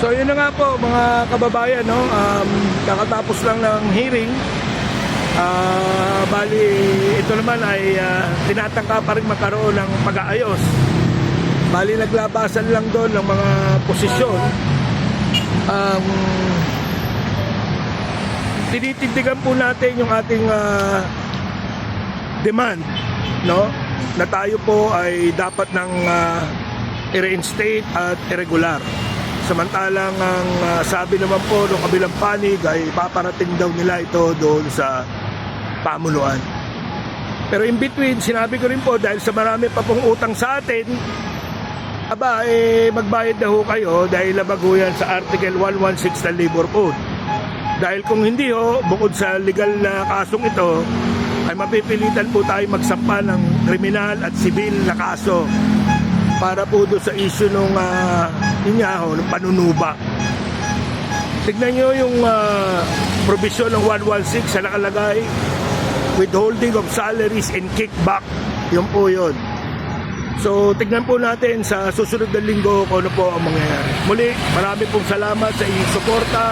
So yun na nga po mga kababayan, no? Kakatapos lang ng hearing. Bali ito naman ay tinatangka pa rin magkaroon ng pag-aayos. Bali naglabasan lang doon ng mga posisyon. Tinitindigan po natin yung ating demand, no? Na tayo po ay dapat ng i-reinstate at irregular. Samantalang ang sabi naman po ng kabilang panig ay paparating daw nila ito doon sa pamunuan. Pero in between, sinabi ko rin po dahil sa marami pa pong utang sa atin, magbayad na ho kayo dahil labago yan sa Article 116 ng Labor Code. Dahil kung hindi ho, bukod sa legal na kasong ito, ay mapipilitan po tayo magsampa ng kriminal at sibil na kaso para po doon sa issue ng panunuba. Tignan nyo yung provision ng 116 sa nakalagay, withholding of salaries and kickback. Yun po yun. So tignan po natin sa susunod na linggo kung ano po ang mangyayari. Muli, marami pong salamat sa inyong suporta.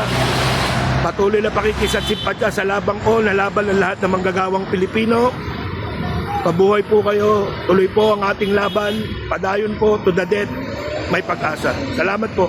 Patuloy na pakikisat-simpatya sa labang ko na laban ng lahat ng manggagawang Pilipino. Pabuhay po kayo. Tuloy po ang ating laban. Padayon po to the death. May pag-asa. Salamat po.